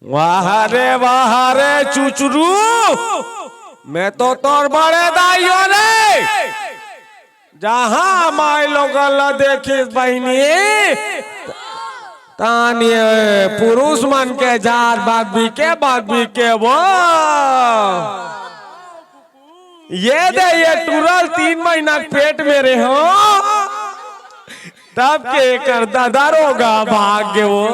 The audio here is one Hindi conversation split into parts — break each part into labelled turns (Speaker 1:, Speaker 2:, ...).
Speaker 1: वाह रे चुचरू, मैं तो तोर बड़े दाइयो रे। जहां माई लोग देखी बहनी तानी पुरुष मन के जार बाग भी के वो ये दे ये टूरल 3 महीना पेट मेरे हो तब के कर दादारोगा भाग्य वो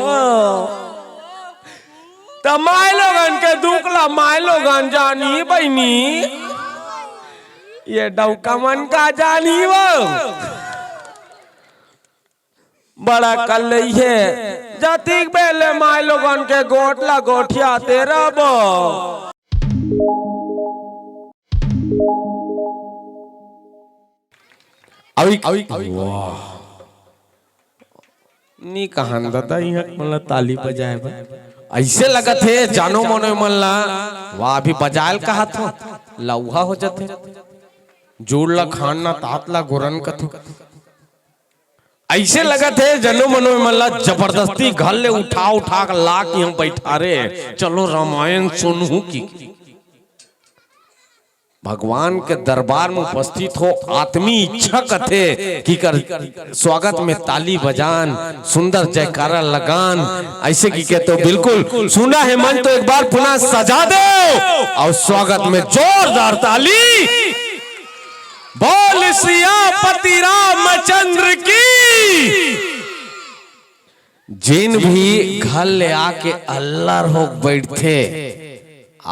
Speaker 1: तो माय लोगन के दुखला माय लोगन जानी बहनी ये डौका मन का जानी वो बड़ा कल है जतिक बेले माय लोगन के गोटला गोठिया तेरा बो वाह नी कहान दादा यहाँ मतलब ताली बजाए बा ऐसे लगत है जानो मनो मल्ला वाह अभी बजायल कहा था लौहा हो जाते जोड़ला खाना तातला गुरन कथो ऐसे लगत है जनो मनो मल्ला जबरदस्ती घर ले उठा ला के हम बैठा रे चलो रामायण सुनू की भगवान के दरबार में उपस्थित हो आत्मी इच्छा कथे कि कर स्वागत में ताली बजान सुंदर जयकारा लगान ऐसे की के तो बिल्कुल सुना है मन तो एक बार पुनः सजा दो और स्वागत में जोरदार ताली बोल सियापति रामचंद्र की। जिन भी घर ले आके अल्लाह हो बैठे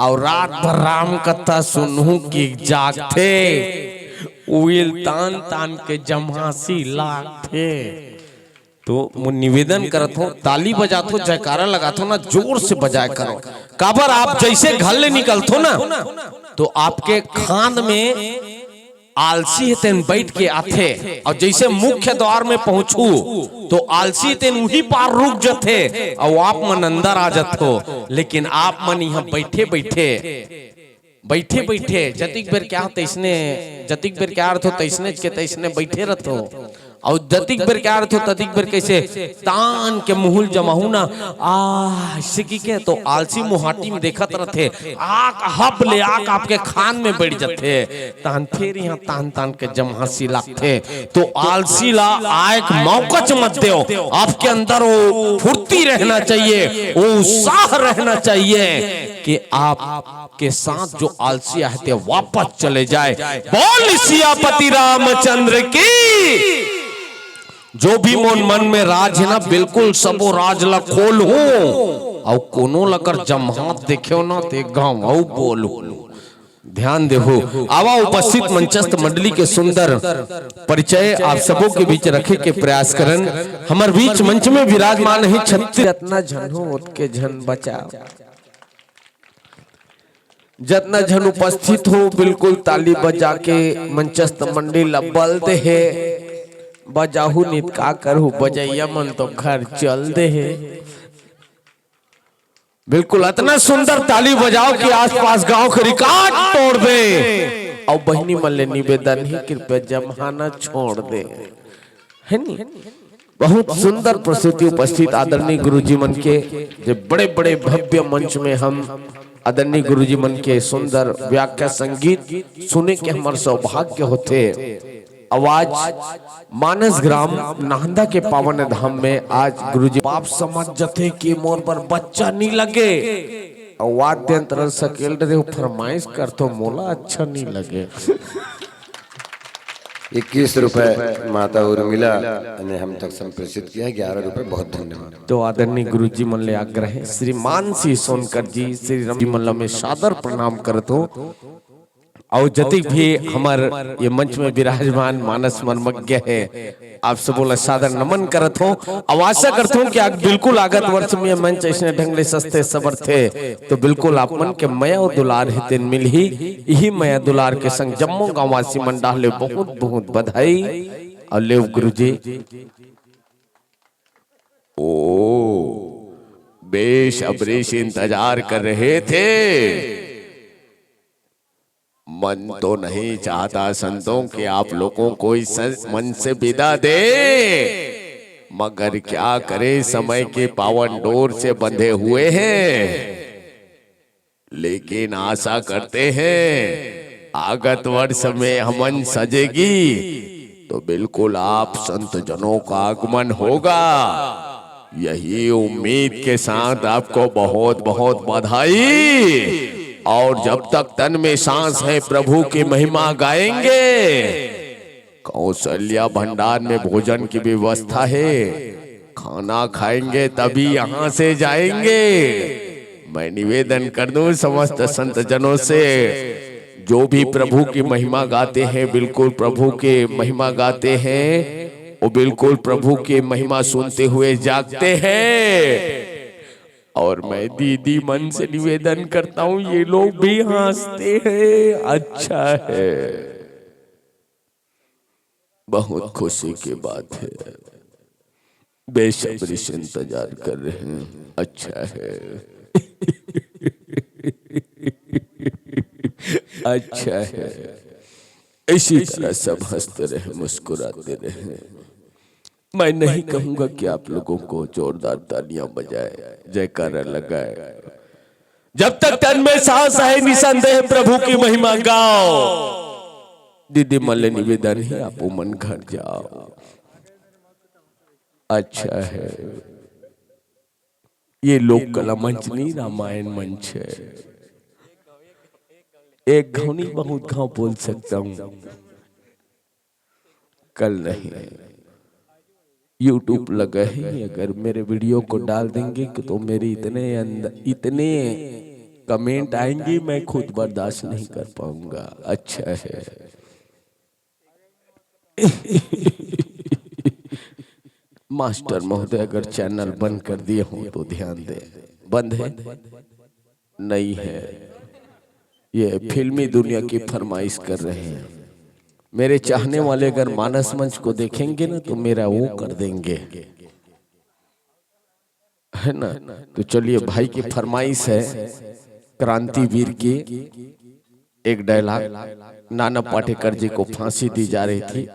Speaker 1: और रात भर राम कथा सुनू की जागते उइल तान तान के जमासी लागते तो निवेदन करत हो ताली बजात हो जयकारा लगात हो ना जोर से बजाय करो काबर आप जैसे घर ले निकलते हो ना तो आपके खांद में आलसी तेन बैठ के आथे और जैसे मुख्य द्वार में पहुंचू तो आलसी तेन वही पार रुक जाते और आप मन अंदर आ जाते हो लेकिन आप मन यहाँ बैठे बैठे जतिक बेर क्या तैसने जतिक बेर क्या अर्थ हो तैसने के तैसने बैठे रहते हो और जतिक बेर क्या अर्थ हो ततिक बेर कैसे तान के मुहुल जमाहू ना ऐसे की के तो आलसी मुहाटी में देखत रहते आक हब ले आक आपके खान में बैठ जाते तान फिर यहाँ तान तान के जमासी लागते तो आलसी ला आयक मौकच मत दो आपके अंदर वो फुर्ती रहना चाहिए वो उत्साह रहना चाहिए कि आप के साथ जो आलसी आते वापस चले जाए। बोल सियापति रामचंद्र की। जो भी मोन मन में राज है ना बिल्कुल सबो राज ला खोल हो और कोनो लकर जमहात देखे ना ते गाँव बोल ध्यान देहो आवा उपस्थित मंचस्थ मंडली के सुंदर परिचय आप सबों के बीच रखे के प्रयास करन हमार बीच मंच में विराजमान है छत्तीस रत्ना झन हो के झन बचा जतना झन उपस्थित हो बिल्कुल ताली बजा के मंचस्थ मंडली लबल दे है बजाहू नित का करू बजैया मन तो घर चल दे है बिल्कुल इतना सुंदर ताली बजाओ कि आसपास गांव के रिकॉर्ड तोड़ दे और बहनी मन ले निवेदन ही कृपया जमाना छोड़ दे है नी बहुत सुंदर प्रस्तुति उपस्थित आदरणीय गुरुजी मन के जो बड़े बड़े भव्य मंच में हम आदरणीय गुरुजी मन के सुंदर व्याख्या संगीत सुने के हमारे सौभाग्य होते आवाज मानस ग्राम नाहंदा के पावन धाम में आज गुरुजी बाप समझ जते कि मोर पर बच्चा नहीं लगे वाद्य यंत्र सकेल रे फरमाइश कर तो मोला अच्छा नहीं लगे
Speaker 2: 21 रुपए माता उर्मिला ने हम तक संप्रेषित किया 11 रुपए बहुत धन्यवाद।
Speaker 1: तो आदरणीय गुरुजी मन ले आग्रह श्रीमान सी सोनकर जी श्री रमजी मल्ला में सादर प्रणाम करत हो और जतिक भी हमार ये मंच में विराजमान मानस मर्मज्ञ है आप सब बोला सादर नमन करत हो और आशा करता हूँ कि आप बिल्कुल आगत वर्ष में मंच ऐसे ढंग ले सस्ते सबर थे तो बिल्कुल आप मन के मया दुलार हित मिल ही यही मया दुलार के संग जम्मू गांववासी मंडा ले बहुत बहुत बधाई और ले गुरुजी ओ बेसब्री से इंतजार कर रहे थे मन तो नहीं चाहता संतों के आप लोगों को इस मन से विदा दे मगर क्या करे, समय के पावन डोर से बंधे हुए हैं। लेकिन आशा करते हैं आगत वर्ष में हमन सजेगी तो बिल्कुल आप संत जनों का आगमन होगा। यही उम्मीद के साथ आपको बहुत बहुत बधाई। और जब तक तन में सांस है प्रभु की महिमा गाएंगे। कौशल्या भंडार में भोजन की व्यवस्था है, खाना खाएंगे तभी यहाँ से जाएंगे। मैं निवेदन कर दूं समस्त संत जनों से, जो भी प्रभु की महिमा गाते हैं, बिल्कुल प्रभु के महिमा गाते हैं, वो बिल्कुल प्रभु की महिमा सुनते हुए जागते हैं। और मैं दीदी मन से निवेदन करता हूँ, ये लोग भी हंसते हैं, अच्छा है, बहुत खुशी की बात है। बेसब्री से इंतजार कर रहे हैं, अच्छा है। अच्छा है, इसी तरह सब हंसते रहे, मुस्कुराते रहे। मैं नहीं कहूंगा कि आप लोगों को जोरदार तालियां बजाए, जयकारा लगाए। जब तक तन में सांस है निसंदेह प्रभु की महिमा गाओ। दीदी मल्ले निवेदन है, आप मन घर जाओ, अच्छा है। ये लोक कला मंच नहीं, रामायण मंच है। एक घाव नहीं, बहुत घाव बोल सकता हूं। कल नहीं, यूट्यूब लगा है, अगर मेरे वीडियो को डाल देंगे तो मेरे इतने कमेंट आएंगे, मैं खुद बर्दाश्त नहीं कर पाऊंगा, अच्छा है। मास्टर महोदय अगर चैनल बंद कर दिए हो तो ध्यान दे। बंद है नहीं है, ये फिल्मी दुनिया की फरमाइश कर रहे हैं। मेरे चाहने वाले अगर मानस मंच को देखेंगे ना तो मेरा वो कर देंगे, है ना। तो चलिए, भाई की फरमाइश है, क्रांतिवीर की एक डायलॉग। नाना पाटेकर जी को फांसी दी जा रही थी,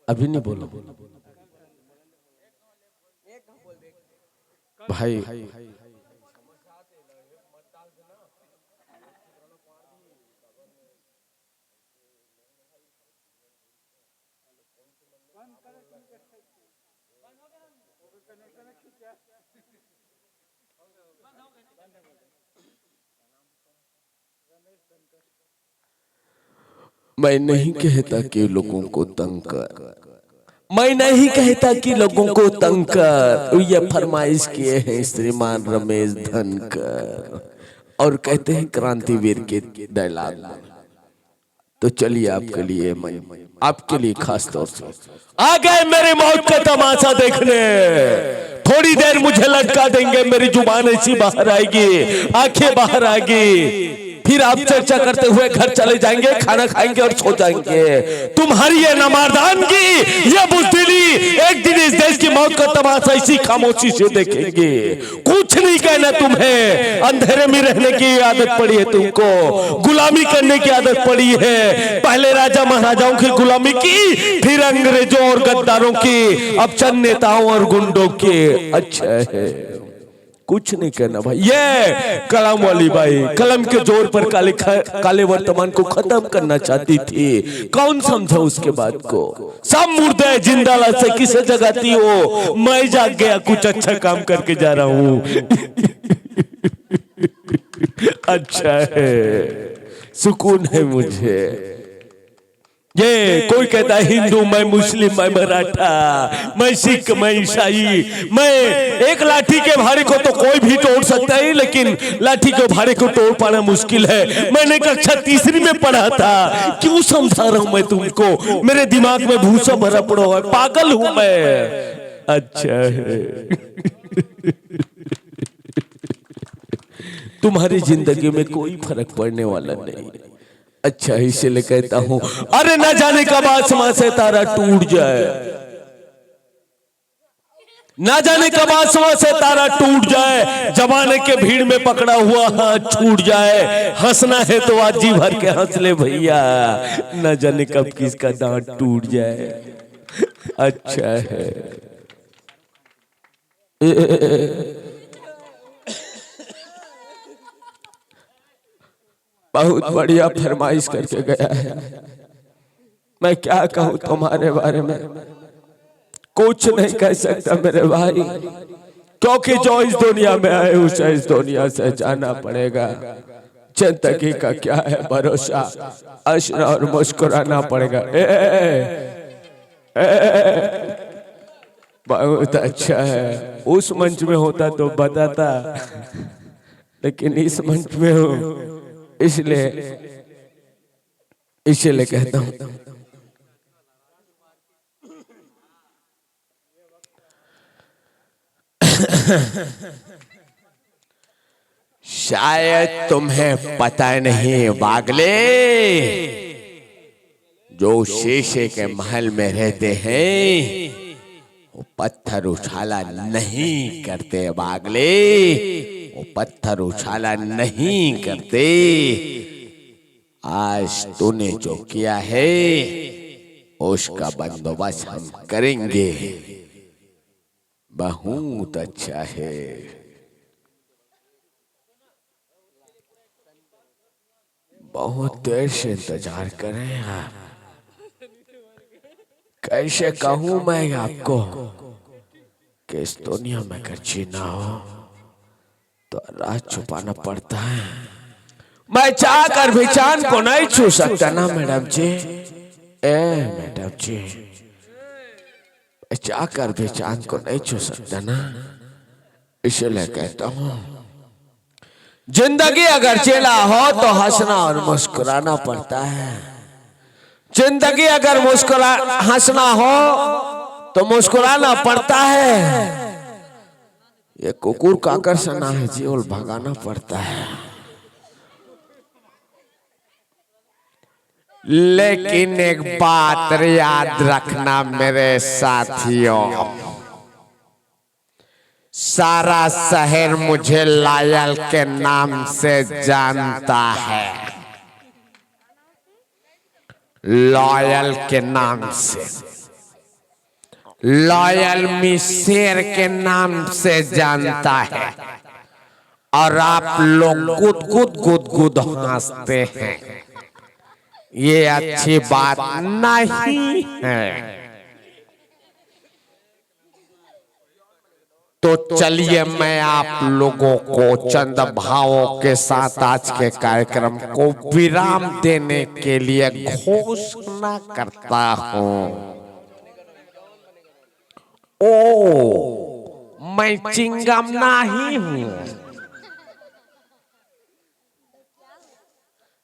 Speaker 1: अभी नहीं बोलो भाई। मैं नहीं कहता कि लोगों को तंग कर, मैं नहीं कहता कि लोगों को तंग कर। ये फरमाइश किए हैं श्रीमान रमेश धनकर, और कहते हैं क्रांतिवीर के डायलॉग। तो चलिए, आपके लिए, मैं आपके लिए खास तौर से आ गए मेरे मौत का तमाशा देखने। थोड़ी देर मुझे लटका देंगे, मेरी जुबान ऐसी बाहर आएगी, आंखें बाहर आएगी, फिर आप चर्चा करते हुए घर चले जाएंगे, खाना खाएंगे और सो जाएंगे। तुम्हारी ये नामर्दानगी, ये बुज़दिली, एक दिन इस देश की मौत का तमाशा इसी खामोशी से देखेंगे। कुछ नहीं कहना तुम्हें, अंधेरे में रहने की आदत पड़ी है तुमको, गुलामी करने की आदत पड़ी है। पहले राजा महाराजाओं की गुलामी की, फिर अंग्रेजों और गद्दारों की, अब चंद नेताओं और गुंडों की, अच्छा है। कुछ नहीं करना भाई। ये कलम वाली बाई कलम के जोर पर काले वर्तमान को खत्म करना चाहती थी। कौन समझा उसके बात को? सब मुर्दे जिंदा लाश से किसे जगाती हो? मैं जाग गया, कुछ अच्छा काम करके जा रहा हूँ। अच्छा है, सुकून है मुझे। ये कोई कहता है हिंदू, मैं मुस्लिम, मैं मराठा, मैं सिख, मैं ईसाई, मैं एक लाठी के भारे को तो कोई भी तोड़ सकता है, लेकिन लाठी के भारे को तोड़ पाना मुश्किल है। मैंने कक्षा तीसरी में पढ़ा था, क्यों समझा रहा हूं मैं तुमको? मेरे दिमाग में भूसा भरा पड़ा हुआ है, पागल हूं मैं। अच्छा है। तुम्हारी जिंदगी में कोई फर्क पड़ने वाला नहीं। अच्छा, इसलिए कहता हूं, अरे न जाने कब आसमां से तारा टूट जाए, न जाने कब आसमां से तारा टूट जाए, जमाने के भीड़ में पकड़ा हुआ हाथ छूट जाए। हंसना है तो आज जी भर के हंस ले भैया, न जाने कब किसका दांत टूट जाए। अच्छा है। बहुत बढ़िया फरमाइश करके गया है। मैं क्या कहूँ तुम्हारे बारे में, कुछ नहीं कह सकता मेरे भाई, क्योंकि जो इस दुनिया में आए उसे इस दुनिया से जाना पड़ेगा। जिंदगी का क्या है भरोसा, हंसना और मुस्कुराना पड़ेगा। बहुत अच्छा है। उस मंच में होता तो बताता, लेकिन इस मंच में हूँ इसलिए कहता हूँ। शायद तुम्हें पता नहीं बागले, जो शीशे के महल में रहते हैं वो पत्थर उछाला नहीं करते बागले, वो पत्थर उछाला नहीं करते। आज तूने जो किया है उसका बंदोबस्त हम करेंगे। बहुत अच्छा है। बहुत देर से इंतजार कर रहे हैं आप। कैसे कहूं मैं आपको कि इस दुनिया में अगर जीना हो तो राज छुपाना पड़ता है। मैं चाह कर भी चांद को नहीं छू सकता ना मैडम जी। मैडम जी, मैं चाह कर भी चांद को नहीं छू सकता ना, इसलिए कहता हूँ जिंदगी अगर चला हो तो हंसना और मुस्कुराना पड़ता है। जिंदगी अगर हंसना हो तो मुस्कुराना पड़ता है। ये कुकुर का आकर्षण है जी, और भगाना पड़ता है। लेकिन एक बात याद रखना मेरे साथियों, सारा शहर मुझे लायल के नाम से जानता है। लॉयल के नाम से, लॉयल मिसेर के नाम से जानता है। और आप लोग गुद हंसते हैं, ये अच्छी बात नहीं है। तो चलिए मैं आप लोगों को चंद भावों के साथ आज के कार्यक्रम को विराम देने के लिए घोषणा करता हूँ। मैं चिंगम नहीं हूँ,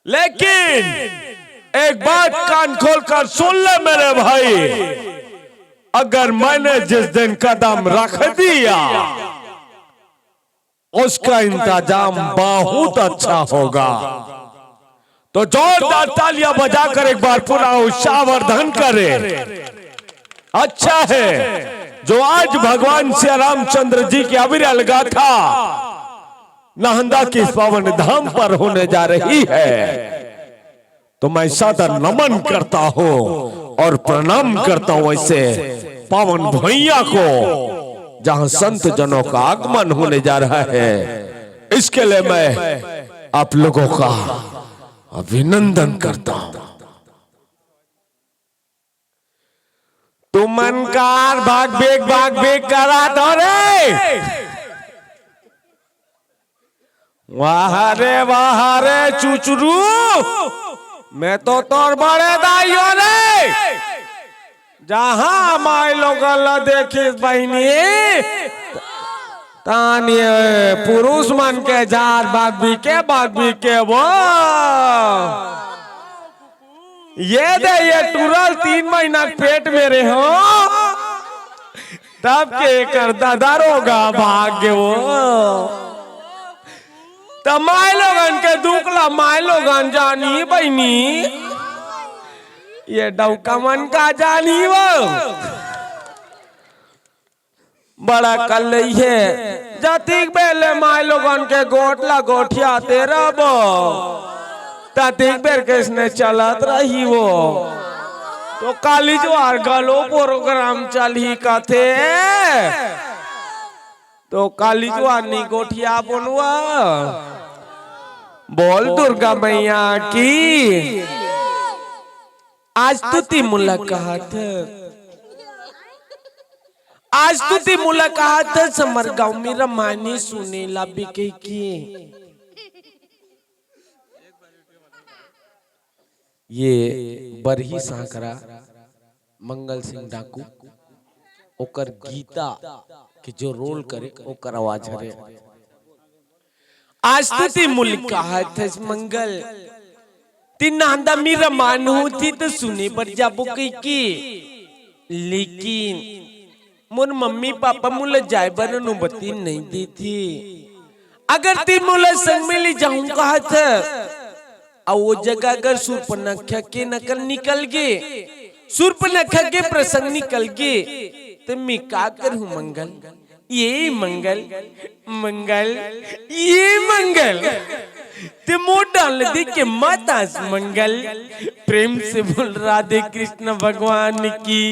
Speaker 1: लेकिन एक बात कान खोलकर सुन ले मेरे भाई, अगर मैंने जिस दिन कदम रख दिया उसका इंतजाम बहुत अच्छा होगा। तो जोरदार तालियां बजाकर एक बार पुनः उत्साहवर्धन करें। अच्छा है जो आज भगवान श्री रामचंद्र जी की अविरल गाथा नाहंदा की इस पावन धाम पर होने जा रही है, तो मैं सादर नमन करता हूं और प्रणाम करता हूं ऐसे पावन भैया को जहां संत जनों का आगमन होने जा रहा है। इसके लिए मैं आप लोगों का अभिनंदन करता हूं। तू मनकार भाग बेग करा दो रे, वाह रे चुचरू, मैं तो तोर बड़े दाइयो रे। जहां माई लोग देखी बहनी तानिए पुरुष मन के जार बात भी के वो ये टूरल 3 महीना पेट मेरे हो, तब के कर दादारोगा भाग्य वो। तो माय लोगन के दुखला माय लोगन जानी बहनी, ये डौकमन का जानी वो बड़ा कल है। जतिक बेले माय लोगन के गोटला गोठिया तेरा बो ततिक बेर किसने चलत रही वो। तो काली जो गलो प्रोग्राम चली का थे तो काली जो आनी गोठिया बोलवा बोल दुर्गा मैया की आज तुती मुलाकात आज तुती मुलाकात समर गांव में रमानी सुने ला बिके की ये बरही सांकरा मंगल सिंह डाकू ओकर गीता के जो रोल करे ओकर आवाज हरे आज तुती मुलाकात मंगल तीन आंदा मेरा मान होती तो सुने पर जाबो की लेकिन मोर मम्मी पापा मुला जाए बर अनुमति नहीं दी थी अगर ती मुला संग में ले जाऊं कहा था और वो जगह अगर सूर्पनखा के नकल निकल गए सूर्पनखा के प्रसंग निकल गए तो मैं क्या करूं मंगल ये मंगल मंगल ये मंगल ते मोट डाल दी के माता मंगल प्रेम से बोल राधे कृष्ण भगवान की।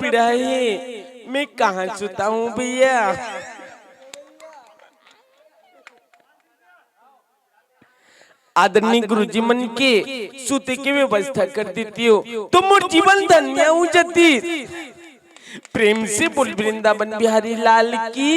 Speaker 1: पिड़ाई मैं कहाँ सुता हूँ भैया। आदरणीय गुरुजी मन के सूते की व्यवस्था कर देती हो तो मोर जीवन धन्य हो जाती। प्रेम से बोल वृंदावन बिहारी लाल की।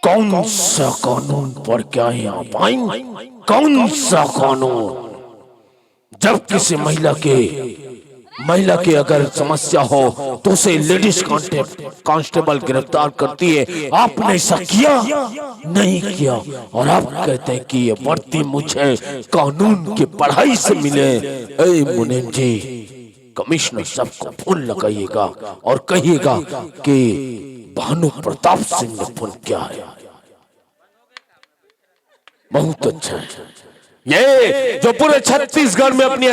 Speaker 3: कौन सा कानून पर क्या यहाँ पाई? कौन सा कानून? जब किसी महिला के अगर समस्या हो तो उसे लेडीज कांस्टेबल गिरफ्तार करती है। आपने ऐसा किया नहीं किया और आप कहते हैं कि ये बढ़ती मुझे कानून की पढ़ाई से मिले। ए मुनीम जी, कमिश्नर सबको फोन लगाइएगा और कहिएगा कि भानु प्रताप सिंह ने फोन किया है। बहुत अच्छा है। ये जो पूरे छत्तीसगढ़ में अपनी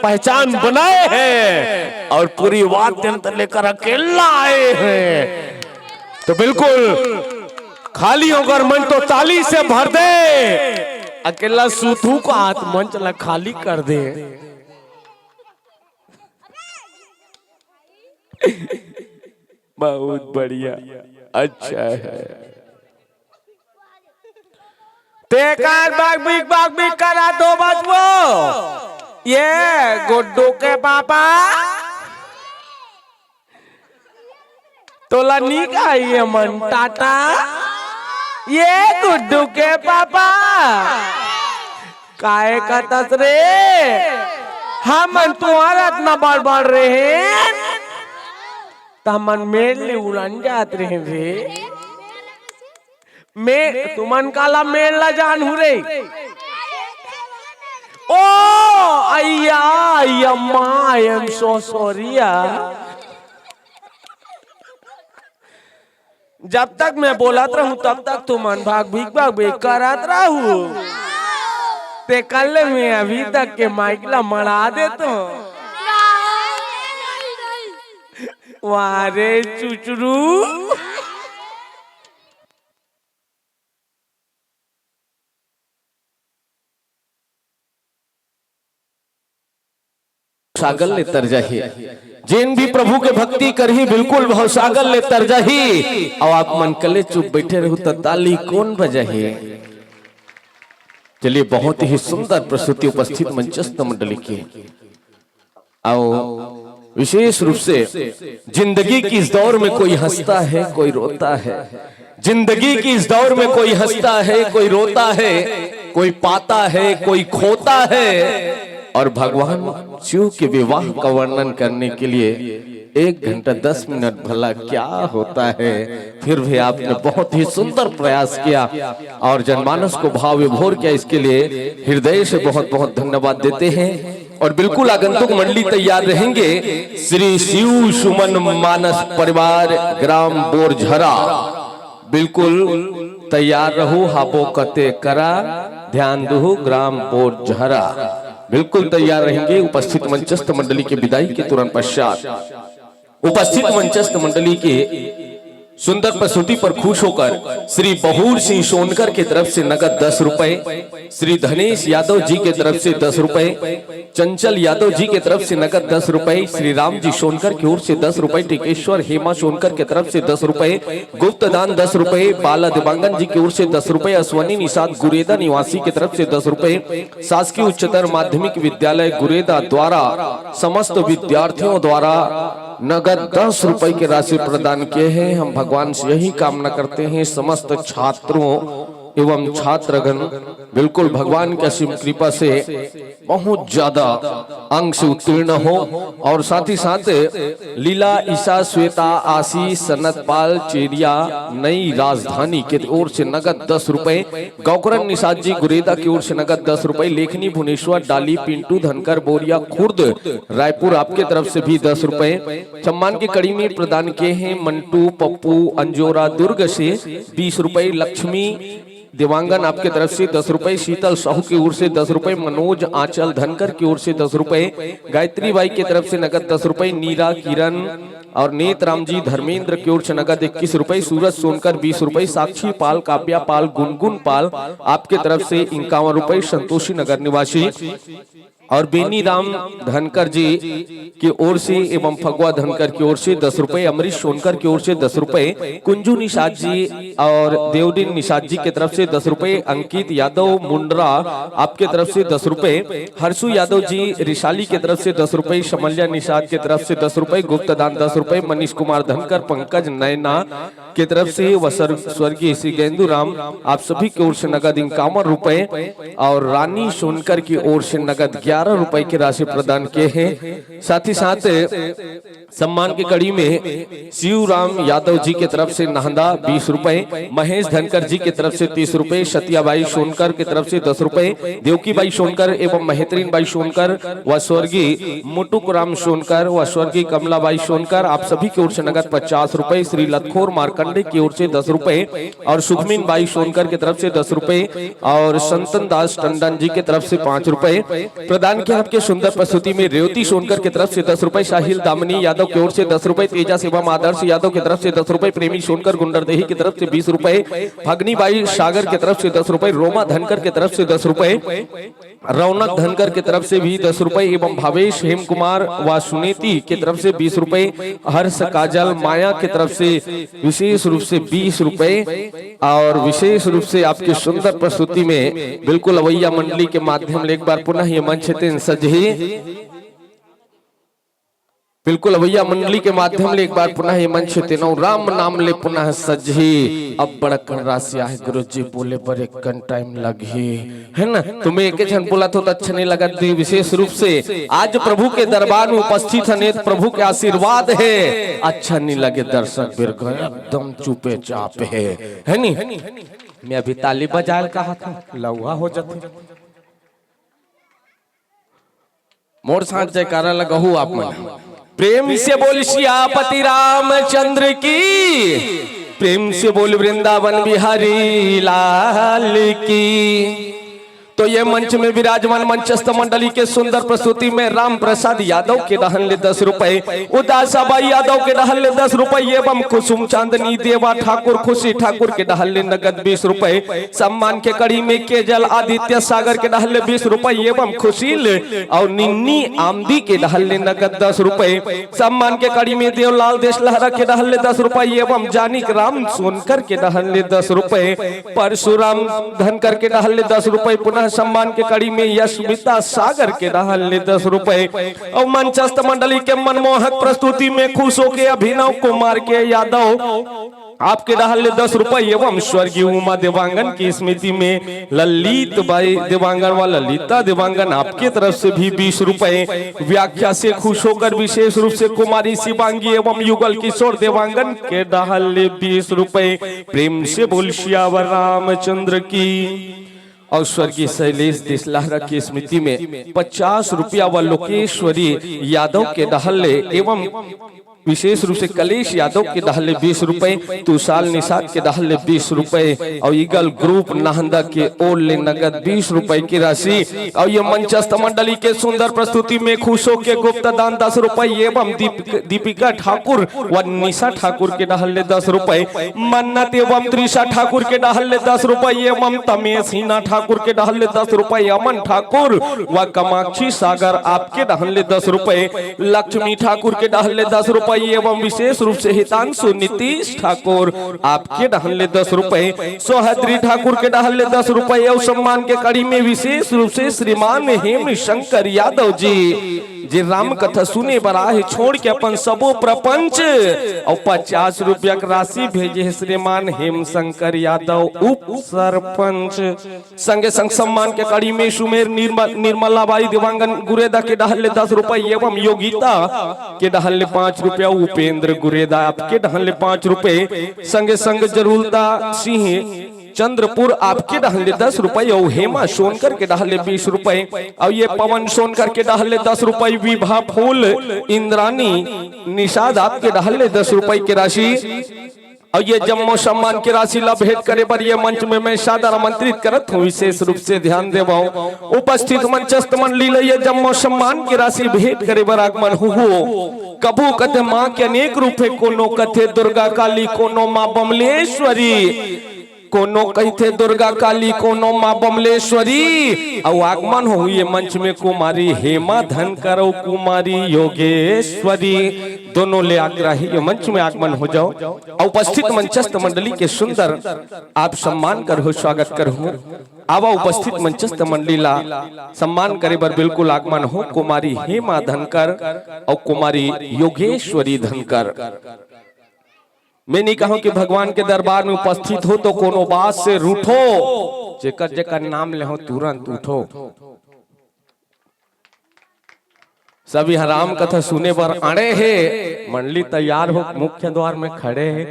Speaker 3: पहचान बनाए हैं और पूरी वाद्य यंत्र लेकर अकेला आए हैं, तो बिल्कुल खाली होकर मन तो ताली से भर दे।
Speaker 1: अकेला सूथू को हाथ मन चला खाली कर दे। बहुत बढ़िया, अच्छा है। बाग भी करा दो बचबो। ये गुड्डू के पापा तोला नीक आई मन टाटा। ये गुड्डू के पापा काहे का तसरे हम तुम्हारा इतना बढ़ रहे हैं तमन मेल उड़न जात रहे रे। मैं तुमन काला मेल ला जान हूँ रे। ओ अय्या अम्मा, आई एम सो सॉरी। जब तक मैं बोलत रहूं तब तक तुमन भाग भीग करत रहू। ते कल मैं अभी तक के माइक ला मरा दे तो वारे चुचरू।
Speaker 3: सागर ले तर जाही, जिन भी प्रभु के भक्ति करही बिल्कुल भाव सागर ले तर जाही। और आप मन कले चुप बैठे रहू तो ताली कौन बजाही? चलिए, बहुत ही सुंदर प्रस्तुति उपस्थित मंचस्थ मंडली की। आओ विशेष रूप से जिंदगी की इस दौर में कोई हंसता है, कोई रोता है। जिंदगी की इस दौर में कोई हंसता है, कोई रोता है, कोई पाता है, कोई खोता है। और भगवान शिव के विवाह का वर्णन करने के लिए 1 घंटा 10 मिनट भला क्या होता है। फिर भी आपने बहुत ही सुंदर प्रयास किया और जनमानस को भाव विभोर किया। इसके लिए हृदय से बहुत बहुत धन्यवाद देते हैं। और बिल्कुल आगंतुक मंडली तैयार रहेंगे। श्री शिव सुमन मानस परिवार ग्राम बोरझरा, बिल्कुल तैयार रहो। हाबो कते करा ध्यान दो, ग्राम बोरझरा बिल्कुल तैयार रहेंगे। उपस्थित मंचस्थ मंडली के विदाई के तुरंत पश्चात उपस्थित मंचस्थ मंडली के सुंदर प्रस्तुति पर खुश होकर श्री बहूर सिंह सोनकर की तरफ से नगद 10 रुपए, श्री धनेश यादव जी के तरफ से 10 रुपए, चंचल यादव जी के तरफ से नगद 10 रुपए, श्री राम जी सोनकर की ओर से 10 रुपए, टिकेश्वर हेमा सोनकर के तरफ से 10 रुपए, गुप्त दान 10 रुपए, बाला दिवांगन जी की ओर से 10 रुपए, अश्वनी निषाद गुरेदा निवासी की तरफ से 10 रुपए, शासकीय उच्चतर माध्यमिक विद्यालय गुरेदा द्वारा समस्त विद्यार्थियों द्वारा नगद 10 रुपए की राशि प्रदान किए हैं। हम भगवान से यही कामना करते हैं समस्त छात्रों एवं छात्रगण बिल्कुल भगवान की असीम कृपा से बहुत ज्यादा अंक से उत्तीर्ण हो। और साथ ही साथ लीला ईसा श्वेता आशीष सनतपाल चेरिया नई राजधानी की ओर से नगद 10 रुपए, गौकरण निषाद जी गुरेदा की ओर से नगद 10 रुपए, लेखनी भुवनेश्वर डाली पिंटू धनकर बोरिया खुर्द रायपुर आपके तरफ से भी 10 रुपए सम्मान की कड़ी में प्रदान किए हैं। मंटू पप्पू अंजोरा दुर्ग से 20 रुपए, लक्ष्मी देवांगन आपके तरफ से 10 रुपए, शीतल साहू की ओर से 10 रुपए, मनोज आंचल धनकर की ओर से 10 रुपए, गायत्री बाई की तरफ से नगद 10 रुपए, नीरा किरण और नेत राम जी धर्मेंद्र की ओर से नगद 21 रुपए, सूरज सोनकर 20 रुपए, साक्षी पाल, काव्या पाल, गुनगुन पाल आपके तरफ से 51 रुपए, संतोषी नगर निवासी और बेनी राम धनकर जी की ओर से एवं फगवा धनकर की ओर से 10 रुपए, अमरीश सोनकर की ओर से 10 रुपए, कुंजू निषाद जी और देवडीन निषाद जी की तरफ से 10 रुपए, अंकित यादव मुंडरा आपके तरफ से 10 रुपए, हर्षु यादव जी रिशाली की तरफ से 10 रुपए, शमल्या निषाद की तरफ से 10 रुपए, गुप्त दान 10 रुपए, मनीष कुमार धनकर, पंकज नैना की तरफ से व स्वर्गीय श्री गेंदू राम आप सभी की ओर से नगद 51 रुपए और रानी सोनकर की ओर से नगद 11 रुपए की राशि प्रदान किए हैं। साथ ही साथ सम्मान की कड़ी में शिवराम यादव जी की तरफ से नहंदा 20 रुपए, महेश धनकर जी की तरफ से 30 रुपए, सत्याबाई सोनकर की तरफ से 10 रुपए, देवकी बाई सोनकर एवं महेत्रीन बाई सोनकर व स्वर्गीय मुटुक राम सोनकर व स्वर्गीय कमलाबाई सोनकर आप सभी की ओर से नगद 50 रुपए, श्री लतखोर मार्कंडे की ओर से 10 रुपए और सुखमीन बाई सोनकर की तरफ से 10 रुपए और संतन दास टंडन जी की तरफ से 5 रुपए प्रदान किया। आपके सुंदर प्रस्तुति में रेवती सोनकर की तरफ से 10 रुपए, साहिल दामनी यादव की ओर से 10 रुपए, तेजा एवं आदर्श यादव की तरफ से 10 रुपए, प्रेमी सोनकर गुंडरदेही की तरफ से 20 रुपए, भगनी बाई सागर की तरफ से 10 रुपए, रोमा धनकर की तरफ से 10 रुपए, रौनक धनकर की तरफ से भी 10 रुपए एवं भावेश हेम कुमार व सुनीति की तरफ से 20 रुपए, हर्ष काजल माया की तरफ से विशेष रूप से 20 रुपए और विशेष रूप से आपकी सुंदर प्रस्तुति में बिल्कुल अवैया मंडली के माध्यम से एक बार पुनः ये मंच सजे बिल्कुल अवैया मंडली के माध्यम ले एक बार पुनः ये मंच तेनो राम नाम ले पुनः सजी। अब बड़ा कन राशि आहे गुरु जी बोले बड़े कन टाइम लगी है ना, तुम्हें एक क्षण बोला तो अच्छा नहीं लगा। विशेष रूप से आज प्रभु के दरबार में उपस्थित है, प्रभु के आशीर्वाद है, अच्छा नहीं लगे दर्शक बिर गए एकदम चुपे चाप है नी। मैं अभी ताली बजाए कहा था लौहा हो जाते मोर साथ जयकारा लगा हूँ आप मन प्रेम से बोल सियापति रामचंद्र की, प्रेम से बोल वृंदावन बिहारी लाल की। तो ये मंच में विराजमान मंचस्थ मंडली के सुंदर प्रस्तुति में राम प्रसाद यादव के दहन ले 10 रुपए, उदासाबाई यादव के दहन ले 10 रुपए एवं कुसुम चांदनी देवा ठाकुर खुशी ठाकुर के दहन ले नगद 20 रुपए, सम्मान के कड़ी में केजल आदित्य सागर के दहन ले 20 रुपए एवं खुशील और निन्नी आमदी के दहन ले नगद 10 रुपए, सम्मान के कड़ी में देवलाल देश लहरा के दहन ले 10 रुपए एवं जानिक राम सोनकर के दहन ले 10 रुपए, परशुराम धनकर के दहन ले 10 रुपए, पुनः सम्मान के कड़ी में यशमिता सागर के दहन ले 10 रुपए और मंचस्थ मंडली के मनमोहक प्रस्तुति में खुश होके अभिनव कुमार के यादव आपके दहन ले 10 रुपए एवं स्वर्गीय उमा देवांगन की स्मृति में ललित बाई देवांगन व ललिता देवांगन आपके तरफ से भी 20 रुपए, व्याख्या से खुश होकर विशेष रूप से कुमारी शिवांगी एवं युगल किशोर देवांगन के दहन ले 20 रुपए, प्रेम से बोल सियावर रामचंद्र की। और स्वर्गीय शैलेश देशलहरा की स्मृति में 50 रुपया व लोकेश्वरी यादव के दहल्ले एवं विशेष रूप से कलेश यादव के दहल्ले 20 रुपए, तुषाल निषाद के दहल्ले 20 रुपए और ईगल ग्रुप नाहंदा के ओर ले नगद 20 रुपए की राशि। और ये मंचस्थ मंडली के सुंदर प्रस्तुति में खुशों के गुप्त दान 10 रुपए एवं दीपिका ठाकुर व निशा ठाकुर के दहल्ले 10 रुपए, मन्नत एवं त्रिशा ठाकुर के दहल्ले 10 रुपए एवं तमेश हिना ठाकुर के दहल्ले 10 रुपए, अमन ठाकुर व कमाक्षी सागर आपके दहल्ले 10 रुपए, लक्ष्मी ठाकुर के दहल्ले 10 रुपए एवं विशेष रूप से हितांशु नीतीश ठाकुर आपके दहन ले 10 रुपए, सोहद्री ठाकुर के दहन ले 10 रुपए और सम्मान के कड़ी में विशेष रूप से श्रीमान हेम शंकर यादव जी राम कथा सुने बराह छोड़ के अपन सबो प्रपंच और 50 रुपया की राशि भेजे श्रीमान हेम शंकर यादव उप सरपंच। संगे संग सम्मान के कड़ी में सुमेर निर्मलाबाई देवांगन गुरेदा के दहन ले 10 रुपए एवं योगिता के दहन ले 5 रुपया, उपेंद्र गुरेदा आपके दहन ले 5 रुपए, संगे संग जरूलता सिंह चंद्रपुर आपके दहन ले 10 रुपए और हेमा सोनकर के दहन ले 20 रुपए और ये पवन सोनकर के दहन ले 10 रुपए, विभा फूल इंद्रानी निषाद आपके दहन ले 10 रुपए की राशि। और ये जम्मो सम्मान की राशि ला भेंट करे पर ये मंच में मैं सादर आमंत्रित करत हूँ, विशेष रूप से ध्यान देवाओ उपस्थित मंचस्थ मंडली ले ये जम्मो सम्मान की राशि भेंट करे पर आगमन हो कबू कथे माँ के अनेक रूप है, कोनो कथे दुर्गा काली, कोनो माँ बमलेश्वरी, कोनो कहते दुर्गा काली, कोनो माँ बमलेश्वरी। और आगमन हो ये मंच में कुमारी हेमा धनकर और कुमारी योगेश्वरी, दोनों ले आग्रही ये मंच में आगमन हो जाओ। और उपस्थित मंचस्थ मंडली के सुंदर आप सम्मान कर हो, स्वागत कर हो। अब उपस्थित मंचस्थ मंडली ला सम्मान करे बर बिल्कुल आगमन हो कुमारी हेमा धनकर और कुमारी योगेश्वरी धनकर। मैं नहीं कहूं कि भगवान के दरबार में उपस्थित हो तो कोनो बात से रूठो, जेकर जेकर नाम ले हो तुरंत उठो। सभी हराम कथा सुने पर अड़े है, मंडली तैयार हो मुख्य द्वार में खड़े है।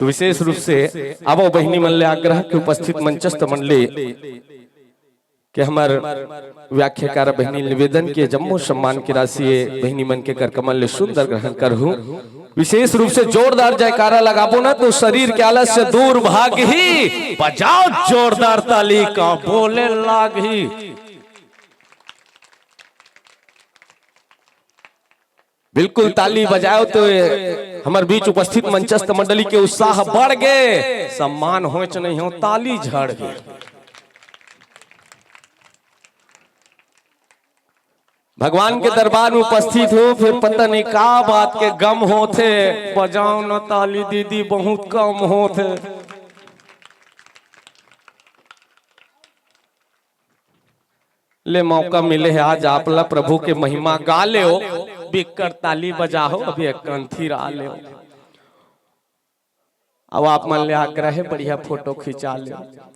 Speaker 3: तो विशेष रूप से अब बहिनी मन ले आग्रह के उपस्थित मंचस्थ मंडली के हमार व्याख्याकार बहिनी निवेदन के जम्मो सम्मान की राशि बहिनी मन के कर कमल ले सुंदर ग्रहण करहूं। विशेष रूप से जोरदार जयकारा लगाबो ना तो शरीर के आलस से दूर भाग ही, बजाओ जोरदार ताली का बोले लाग ही। बिल्कुल ताली बजाओ तो हमारे बीच उपस्थित मंचस्थ मंडली के उत्साह बढ़ गए, सम्मान हो च नहीं हो ताली झड़ गए। भगवान के दरबार में उपस्थित हो फिर पता नहीं का बात के गम होते, बजाओ न ताली दीदी बहुत कम होते। ले मौका मिले है आज आपला प्रभु के महिमा गा ले हो, बिकर ताली बजाओ अभी एक कंथी रा ले। अब आप मन ले आग्रह है बढ़िया फोटो खिंचा ले।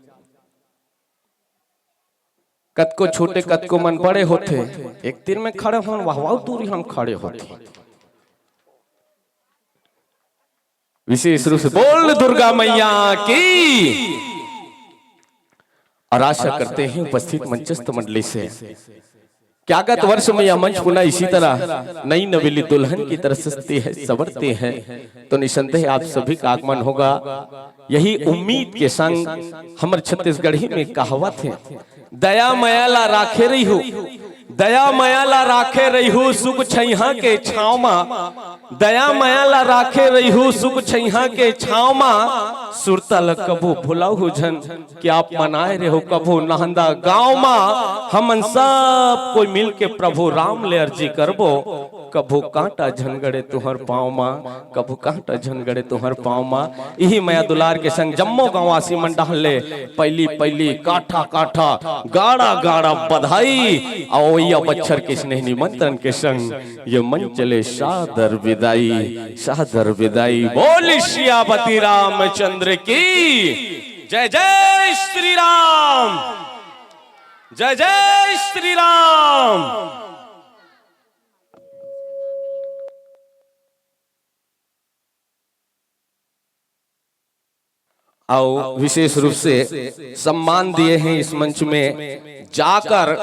Speaker 3: कतको छोटे कतको मन बड़े होते, एक तीर में खड़े हो वाह दूरी हम खड़े होते। विशेष रूप से बोल दुर्गा मैया की। और आशा करते हैं उपस्थित मंचस्थ मंडली से क्या गत वर्ष में यह मंच पुनः इसी तरह नई नवेली दुल्हन की तरह सजते हैं संवरते हैं, तो निसंदेह आप सभी का आगमन होगा। यही उम्मीद के संग हमारे छत्तीसगढ़ी में कहावत है, दया मयाला राखे रही हो, दया मयाला राखे रही हो सुख छैहा के छाव मा, दया मयाला राखे रही हो सुख छैहा के छाव मा। सुरतल कभू भुलाऊ हो झन कि आप मनाए रहे हो कभू नहंदा गांव मा। हमन सब कोई मिल के प्रभु राम ले अर्जी करबो, कभू कांटा झनगड़े तुहर पाँव मा, कभू कांटा झनगड़े तुहर पाँव मा। यही माया दुलार के संग जम्मो गांववासी मन डाले पहली पहली काठा काठा गाड़ा गाड़ा बधाई। और या बच्चर के स्नेह निमंत्रण के संग ये मन चले सादर विदाई, सादर विदाई। बोल सियापति रामचंद्र की जय। जय श्री राम, जय जय श्री राम। और विशेष रूप से सम्मान दिए हैं इस मंच में जाकर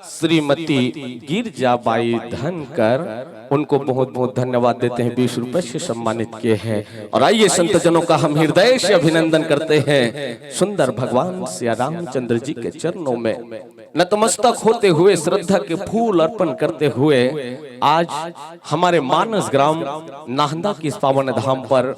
Speaker 3: श्रीमती गिरजाबाई धनकर, उनको बहुत बहुत धन्यवाद देते हैं, 20 रुपए से सम्मानित किए हैं। और आइए संतजनों का हम हृदय से अभिनंदन करते हैं सुंदर भगवान श्री रामचंद्र जी के चरणों में नतमस्तक होते हुए श्रद्धा के फूल अर्पण करते हुए आज हमारे मानस ग्राम नाहंदा की इस पावन धाम पर